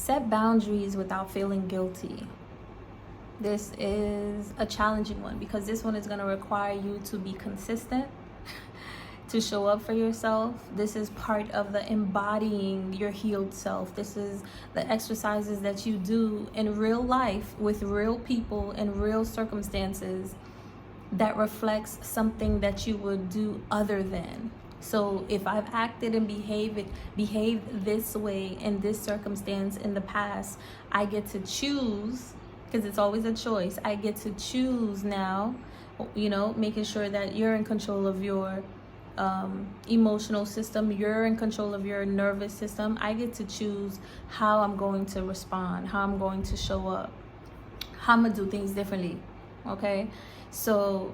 Set boundaries without feeling guilty. This is a challenging one because this one is going to require you to be consistent, to show up for yourself. This is part of the embodying your healed self. This is the exercises that you do in real life with real people and real circumstances that reflects something that you would do other than. So if I've acted and behaved this way in this circumstance in the past, I get to choose, because it's always a choice. I get to choose now, making sure that you're in control of your emotional system, you're in control of your nervous system. I get to choose how I'm going to respond, how I'm going to show up, how I'm gonna do things differently. Okay, so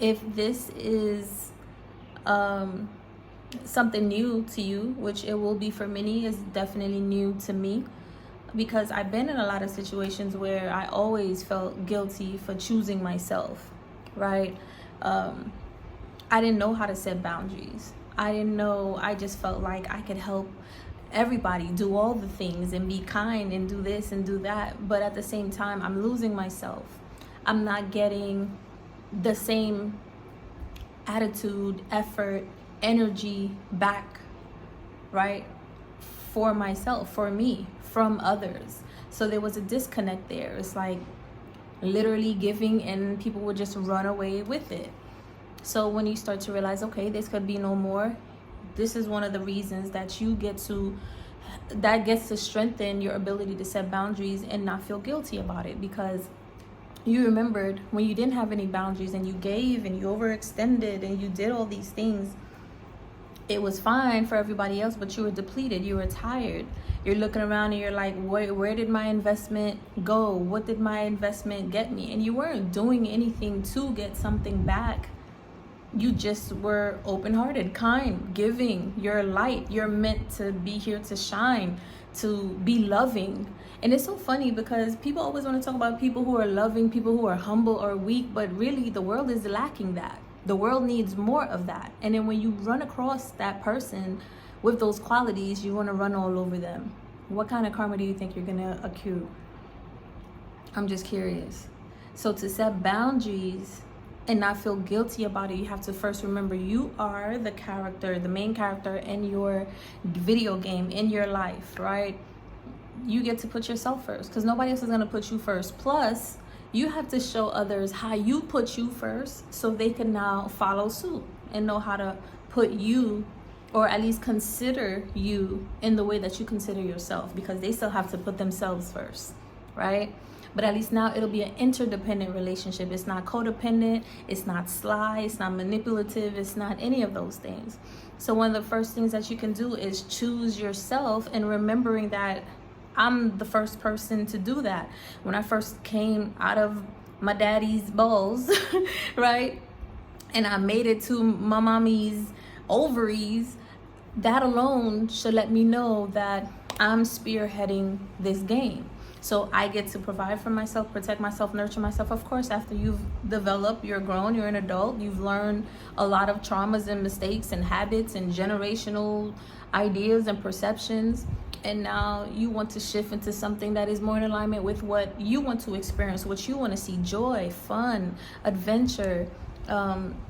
if this is something new to you, which it will be for many, is definitely new to me, because I've been in a lot of situations where I always felt guilty for choosing myself, right? I didn't know how to set boundaries. I just felt like I could help everybody do all the things and be kind and do this and do that. But at the same time, I'm losing myself. I'm not getting the same attitude, effort, energy back, right? For myself, for me, from others. So there was a disconnect there. It's like literally giving and people would just run away with it. So when you start to realize, okay, this could be no more, this is one of the reasons that that gets to strengthen your ability to set boundaries and not feel guilty about it, because you remembered when you didn't have any boundaries and you gave and you overextended and you did all these things. It was fine for everybody else, but you were depleted, you were tired. You're looking around and you're like, where did my investment go? What did my investment get me? And you weren't doing anything to get something back. You just were open-hearted, kind, giving. You're light. You're meant to be here to shine, to be loving. And it's so funny because people always want to talk about people who are loving, people who are humble or weak, but really the world is lacking that. The world needs more of that. And then when you run across that person with those qualities, you want to run all over them. What kind of karma do you think you're going to accrue? I'm just curious. So to set boundaries and not feel guilty about it, you have to first remember you are the character, the main character in your video game, in your life, right? You get to put yourself first because nobody else is going to put you first. Plus, you have to show others how you put you first so they can now follow suit and know how to put you, or at least consider you in the way that you consider yourself, because they still have to put themselves first, right? But at least now it'll be an interdependent relationship. It's not codependent, it's not sly, it's not manipulative, it's not any of those things. So one of the first things that you can do is choose yourself, and remembering that I'm the first person to do that. When I first came out of my daddy's balls, right? And I made it to my mommy's ovaries, that alone should let me know that I'm spearheading this game. So I get to provide for myself, protect myself, nurture myself. Of course, after you've developed, you're grown, you're an adult, you've learned a lot of traumas and mistakes and habits and generational ideas and perceptions. And now you want to shift into something that is more in alignment with what you want to experience, what you want to see: joy, fun, adventure,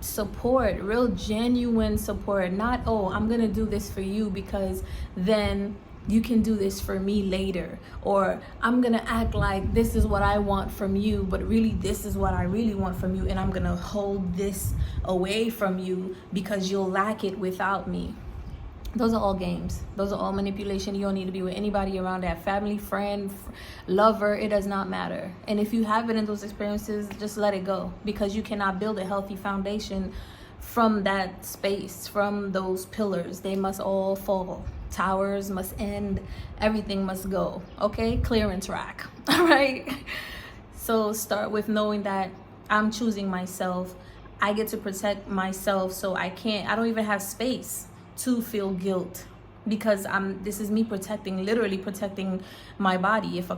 support, real genuine support. Not, oh, I'm going to do this for you because then you can do this for me later, or I'm gonna act like this is what I want from you, but really this is what I really want from you, and I'm gonna hold this away from you because you'll lack it without me. Those are all games. Those are all manipulation. You don't need to be with anybody around that. Family, friend, lover, it does not matter. And if you have been in those experiences, just let it go, because you cannot build a healthy foundation from that space, from those pillars. They must all fall. Towers must end, everything must go. Okay, clearance rack. All right, so start with knowing that I'm choosing myself. I get to protect myself, so I don't even have space to feel guilt, because this is me literally protecting my body. If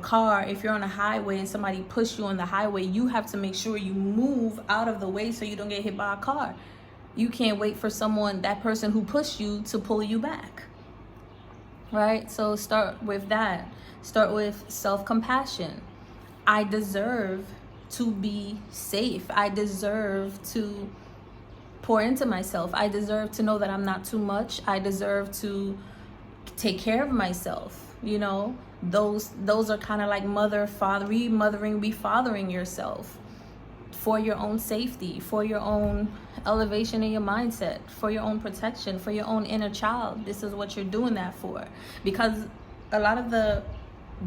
you're on a highway and somebody push you on the highway, you have to make sure you move out of the way so you don't get hit by a car. You can't wait for that person who pushed you to pull you back. right? So start with that. Start with self-compassion. I deserve to be safe. I deserve to pour into myself. I deserve to know that I'm not too much. I deserve to take care of myself. You know, those are kind of like refathering yourself for your own safety, for your own elevation in your mindset, for your own protection, for your own inner child. This is what you're doing that for. Because a lot of the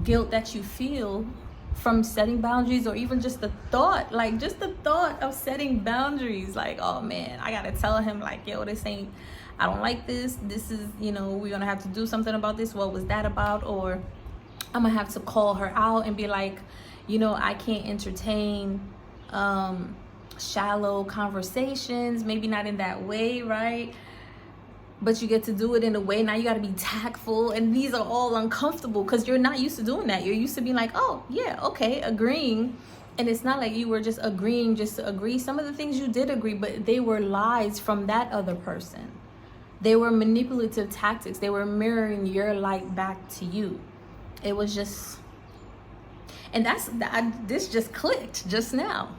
guilt that you feel from setting boundaries, or even just the thought of setting boundaries, like, oh man, I gotta tell him, like, yo, I don't like this is, you know, we're gonna have to do something about this. What was that about? Or I'm gonna have to call her out and be like, you know, I can't entertain shallow conversations, maybe not in that way, right? But you get to do it in a way. Now you got to be tactful, and these are all uncomfortable because you're not used to doing that. You're used to being like, oh yeah, okay, agreeing. And it's not like you were just agreeing just to agree. Some of the things you did agree, but they were lies from that other person. They were manipulative tactics. They were mirroring your light back to you. It was just, and this just clicked just now.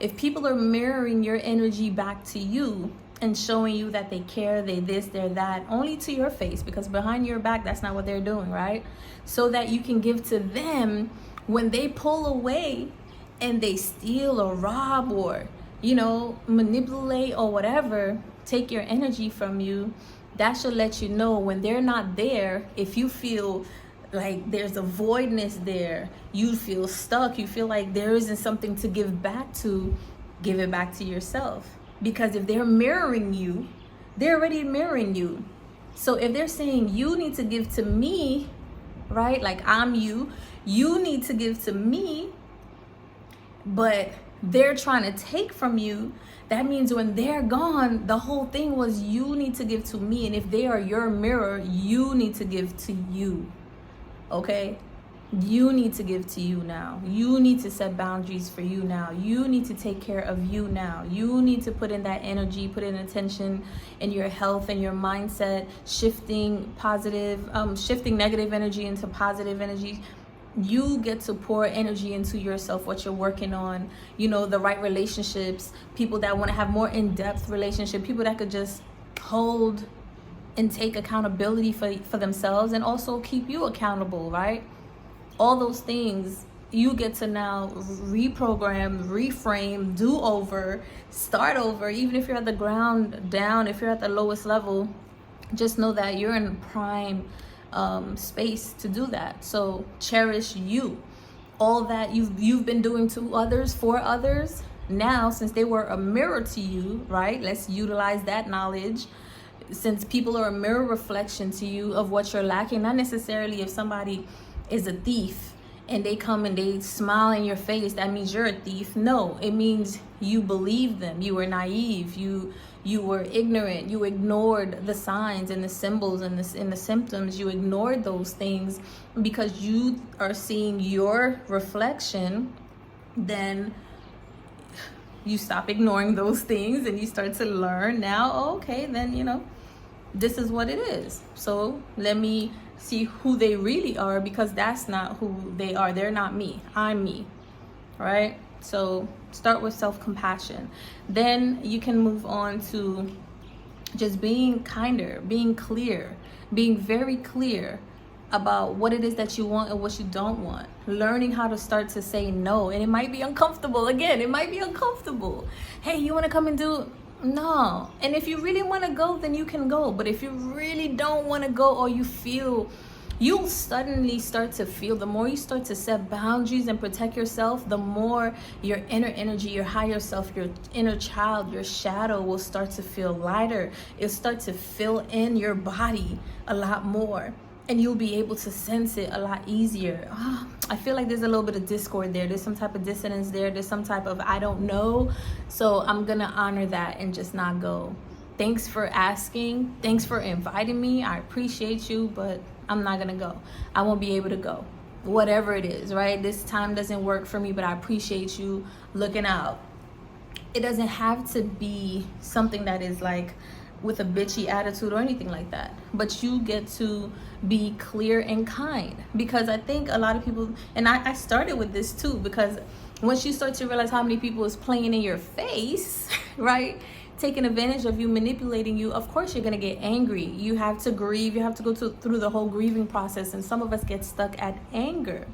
If people are mirroring your energy back to you and showing you that they care, they this, they're that, only to your face, because behind your back, that's not what they're doing, right? So that you can give to them when they pull away and they steal or rob or, you know, manipulate or whatever, take your energy from you. That should let you know when they're not there. If you feel like there's a voidness there, you feel stuck, you feel like there isn't something to give back to, give it back to yourself. Because if they're mirroring you, they're already mirroring you. So if they're saying you need to give to me, right? Like, I'm you need to give to me, but they're trying to take from you. That means when they're gone, the whole thing was you need to give to me. And if they are your mirror, you need to give to you. Okay? You need to give to you now. You need to set boundaries for you now. You need to take care of you now. You need to put in that energy, put in attention in your health and your mindset, shifting negative energy into positive energy. You get to pour energy into yourself, what you're working on, you know, the right relationships, people that want to have more in-depth relationship, people that could just hold and take accountability for themselves and also keep you accountable, right? All those things you get to now reprogram, reframe, do over, start over. Even if you're at the ground down, if you're at the lowest level, just know that you're in prime space to do that. So cherish you. All that you've been doing to others, for others, now since they were a mirror to you, right? Let's utilize that knowledge. Since people are a mirror reflection to you of what you're lacking, not necessarily if somebody is a thief and they come and they smile in your face, that means you're a thief. No, it means you believe them. You were naive. You were ignorant. You ignored the signs and the symbols and the symptoms. You ignored those things because you are seeing your reflection. Then you stop ignoring those things and you start to learn now. Oh, okay, then, you know, this is what it is. So let me see who they really are, because that's not who they are. They're not me. I'm me, right? So start with self-compassion. Then you can move on to just being kinder, being clear, being very clear about what it is that you want and what you don't want. Learning how to start to say no. And it might be uncomfortable. Again, it might be uncomfortable. Hey, you want to come and do? No. And if you really want to go, then you can go. But if you really don't want to go, or you feel, you'll suddenly start to feel, the more you start to set boundaries and protect yourself, the more your inner energy, your higher self, your inner child, your shadow will start to feel lighter. It'll start to fill in your body a lot more. And you'll be able to sense it a lot easier. I feel like there's a little bit of discord there. There's some type of dissonance there. There's some type of I don't know. So I'm going to honor that and just not go. Thanks for asking. Thanks for inviting me. I appreciate you, but I'm not going to go. I won't be able to go. Whatever it is, right? This time doesn't work for me, but I appreciate you looking out. It doesn't have to be something that is like with a bitchy attitude or anything like that, but you get to be clear and kind. Because I think a lot of people, and I started with this too, because once you start to realize how many people is playing in your face, right, taking advantage of you, manipulating you, of course you're gonna get angry. You have to grieve. You have to go through the whole grieving process, and some of us get stuck at anger,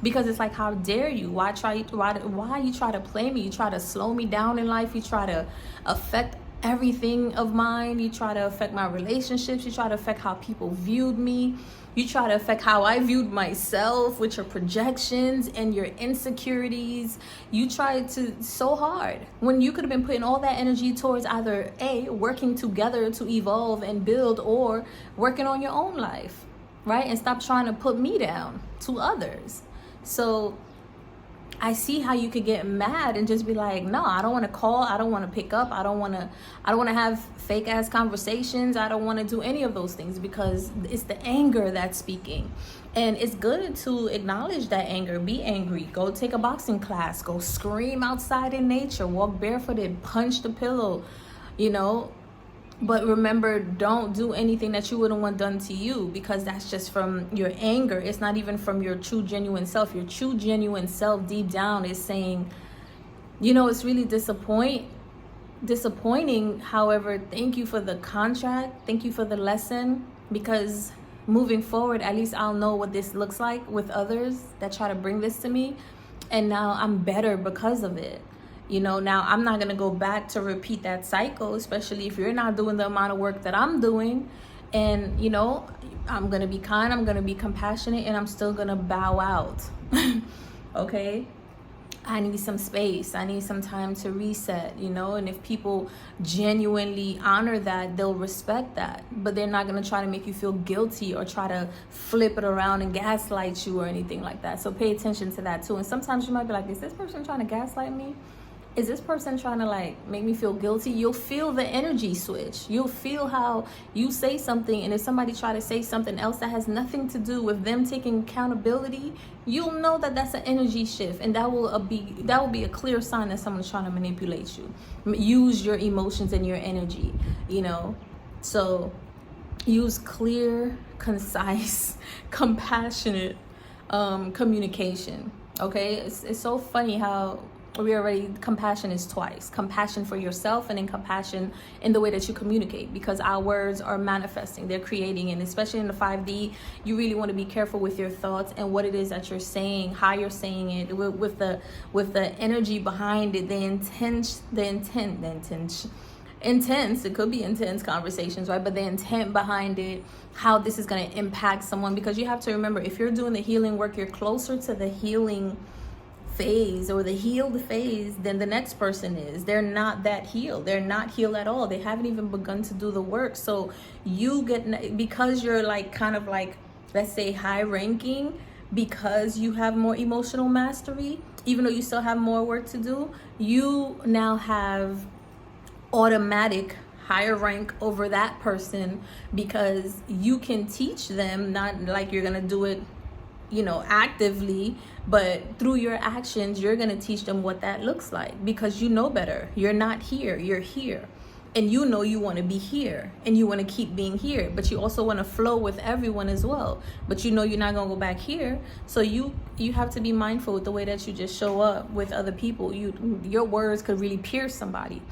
because it's like, how dare you? Why you try to play me? You try to slow me down in life. You try to affect everything of mine. You try to affect my relationships. You try to affect how people viewed me. You try to affect how I viewed myself with your projections and your insecurities. You tried to so hard when you could have been putting all that energy towards either A, working together to evolve and build, or working on your own life, right? And stop trying to put me down to others. So I see how you could get mad and just be like, no, I don't want to call. I don't want to pick up. I don't want to have fake ass conversations. I don't want to do any of those things, because it's the anger that's speaking. And it's good to acknowledge that anger. Be angry. Go take a boxing class. Go scream outside in nature. Walk barefooted. Punch the pillow, you know. But remember, don't do anything that you wouldn't want done to you, because that's just from your anger. It's not even from your true, genuine self. Your true, genuine self deep down is saying, you know, it's really disappointing. However, thank you for the contract. Thank you for the lesson, because moving forward, at least I'll know what this looks like with others that try to bring this to me. And now I'm better because of it. You know, now I'm not going to go back to repeat that cycle, especially if you're not doing the amount of work that I'm doing. And, you know, I'm going to be kind, I'm going to be compassionate, and I'm still going to bow out. Okay? I need some space. I need some time to reset, you know? And if people genuinely honor that, they'll respect that. But they're not going to try to make you feel guilty or try to flip it around and gaslight you or anything like that. So pay attention to that too. And sometimes you might be like, is this person trying to gaslight me? Is this person trying to like make me feel guilty? You'll feel the energy switch. You'll feel how you say something, and if somebody try to say something else that has nothing to do with them taking accountability, you'll know that that's an energy shift, and that will be a clear sign that someone's trying to manipulate you. Use your emotions and your energy, you know. So use clear, concise, compassionate communication. Okay, it's so funny how compassion is twice. Compassion for yourself, and then compassion in the way that you communicate, because our words are manifesting, they're creating. And especially in the 5D, you really want to be careful with your thoughts and what it is that you're saying, how you're saying it, with the energy behind it, intense, it could be intense conversations, right? But the intent behind it, how this is going to impact someone. Because you have to remember, if you're doing the healing work, you're closer to the healing phase or the healed phase than the next person is. They're not that healed. They're not healed at all. They haven't even begun to do the work. So you get, because you're like kind of like, let's say, high ranking, because you have more emotional mastery, even though you still have more work to do, you now have automatic higher rank over that person, because you can teach them, not like you're gonna do it, you know, actively, but through your actions, you're going to teach them what that looks like, because you know better. You're not here, you're here. And you know you want to be here, and you want to keep being here, but you also want to flow with everyone as well. But you know you're not going to go back here. So you have to be mindful with the way that you just show up with other people. Your words could really pierce somebody.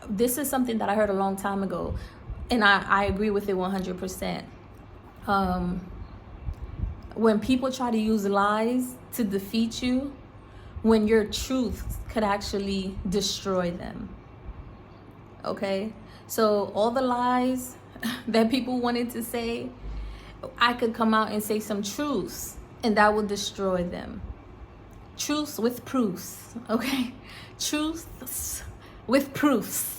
This is something that I heard a long time ago, and I agree with it 100%. When people try to use lies to defeat you, when your truth could actually destroy them. Okay? So all the lies that people wanted to say, I could come out and say some truths, and that will destroy them. Truths with proofs. Okay? Truths with proofs.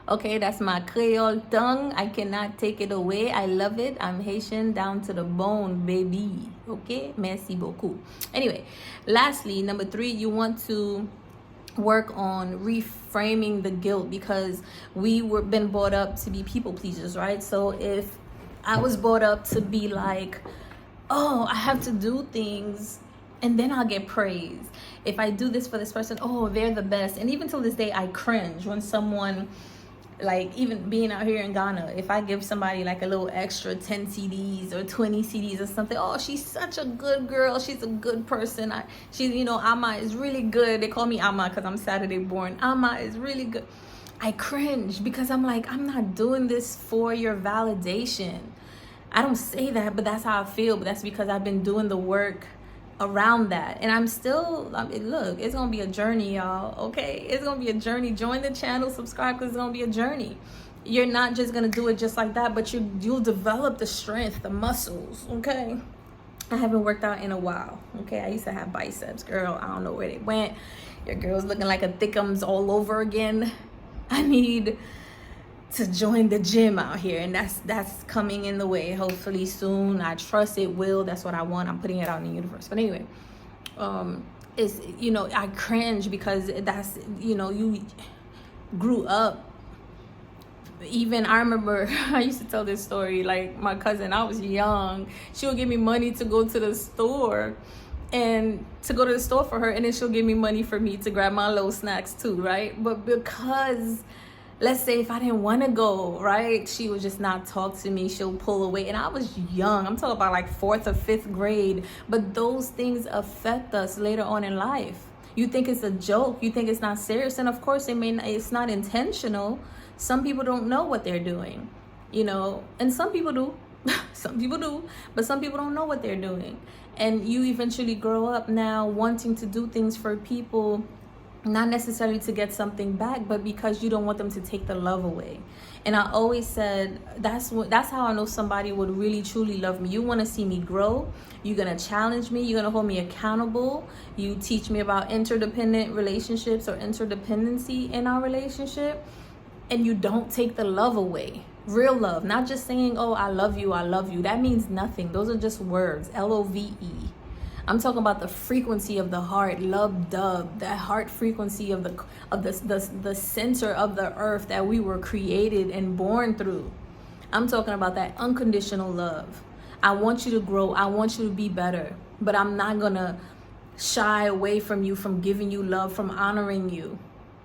Okay, that's my Creole tongue. I cannot take it away. I love it. I'm Haitian down to the bone, baby. Okay, merci beaucoup. Anyway, lastly, number 3, you want to work on reframing the guilt, because been brought up to be people pleasers, right? So if I was brought up to be like, oh, I have to do things and then I'll get praise. If I do this for this person, oh, they're the best. And even till this day, I cringe when someone Like, even being out here in Ghana, if I give somebody like a little extra 10 CDs or 20 CDs or something, oh, she's such a good girl, she's a good person, she's, you know, Amma is really good. They call me Amma because I'm Saturday born. Amma is really good. I cringe because I'm like, I'm not doing this for your validation. I don't say that, but that's how I feel. But that's because I've been doing the work around that, and I'm still, I mean, look, it's gonna be a journey, y'all. Okay, it's gonna be a journey. Join the channel, subscribe, because it's gonna be a journey. You're not just gonna do it just like that, but you'll develop the strength, the muscles. Okay, I haven't worked out in a while. Okay, I used to have biceps, girl. I don't know where they went. Your girl's looking like a thickums all over again. I need to join the gym out here, and that's coming in the way, hopefully soon. I trust it will. That's what I want. I'm putting it out in the universe. But anyway, it's, you know, I cringe because that's, you know, you grew up. Even I remember I used to tell this story, like my cousin, I was young, she would give me money to go to the store, and to go to the store for her, and then she'll give me money for me to grab my little snacks too, right? But because, let's say if I didn't want to go, right, she would just not talk to me. She'll pull away. And I was young. I'm talking about like 4th or 5th grade. But those things affect us later on in life. You think it's a joke. You think it's not serious. And of course, it's not intentional. Some people don't know what they're doing, you know, and some people do. Some people do, but some people don't know what they're doing. And you eventually grow up now wanting to do things for people, not necessarily to get something back, but because you don't want them to take the love away. And I always said, that's how I know somebody would really truly love me. You want to see me grow. You're going to challenge me. You're going to hold me accountable. You teach me about interdependent relationships or interdependency in our relationship. And you don't take the love away. Real love, not just saying, oh, I love you, I love you. That means nothing. Those are just words, L-O-V-E. I'm talking about the frequency of the heart, love dub, that heart frequency of the center of the earth that we were created and born through. I'm talking about that unconditional love. I want you to grow. I want you to be better, but I'm not gonna shy away from you, from giving you love, from honoring you.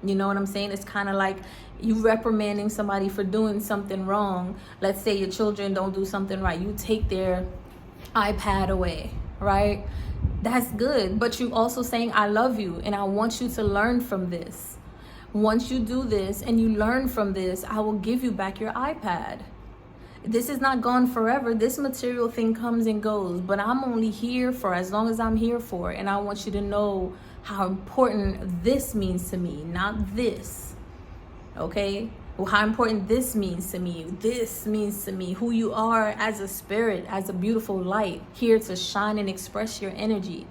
You know what I'm saying? It's kind of like you reprimanding somebody for doing something wrong. Let's say your children don't do something right. You take their iPad away, right? That's good, but you also saying, I love you and I want you to learn from this. Once you do this and you learn from this, I will give you back your iPad. This is not gone forever. This material thing comes and goes, but I'm only here for as long as I'm here for. And I want you to know how important this means to me, not this. Okay? Well, how important this means to me. This means to me who you are as a spirit, as a beautiful light, here to shine and express your energy.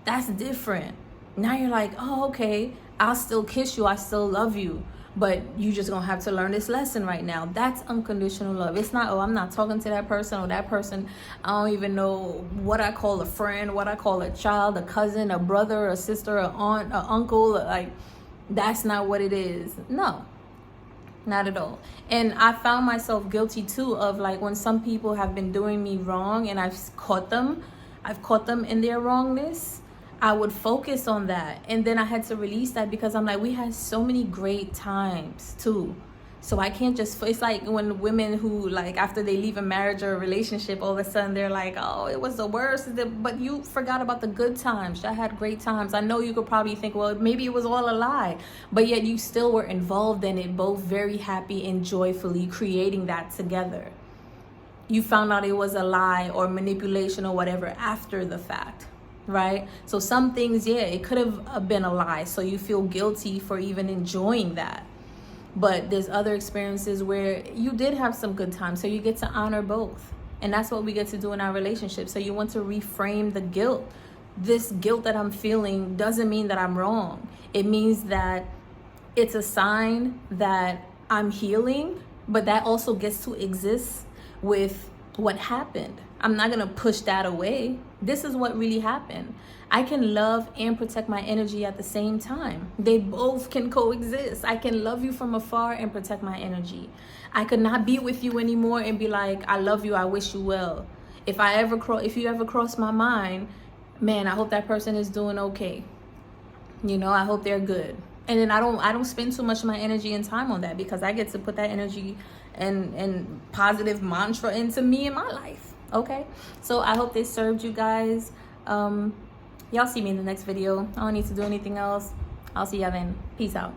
That's different. Now you're like, oh, okay, I'll still kiss you, I still love you, but you just gonna have to learn this lesson right now. That's unconditional love. It's not, oh, I'm not talking to that person, or that person, I don't even know what I call a friend, what I call a child, a cousin, a brother, a sister, a aunt, a uncle. Like, that's not what it is. No. Not at all. And I found myself guilty too of, like, when some people have been doing me wrong and I've caught them in their wrongness, I would focus on that. And then I had to release that because I'm like, we had so many great times too. So I can't just, it's like when women who, like, after they leave a marriage or a relationship, all of a sudden they're like, oh, it was the worst. But you forgot about the good times. I had great times. I know you could probably think, well, maybe it was all a lie, but yet you still were involved in it, both very happy and joyfully creating that together. You found out it was a lie or manipulation or whatever after the fact, right? So some things, yeah, it could have been a lie. So you feel guilty for even enjoying that. But there's other experiences where you did have some good times. So you get to honor both. And that's what we get to do in our relationship. So you want to reframe the guilt. This guilt that I'm feeling doesn't mean that I'm wrong. It means that it's a sign that I'm healing, but that also gets to exist with what happened. I'm not going to push that away. This is what really happened. I can love and protect my energy at the same time. They both can coexist. I can love you from afar and protect my energy. I could not be with you anymore and be like, I love you, I wish you well. If you ever cross my mind, man, I hope that person is doing okay. You know, I hope they're good. And then I don't spend too much of my energy and time on that, because I get to put that energy and positive mantra into me and my life. Okay, so I hope this served you guys. Y'all see me in the next video. I don't need to do anything else. I'll see y'all then. Peace out.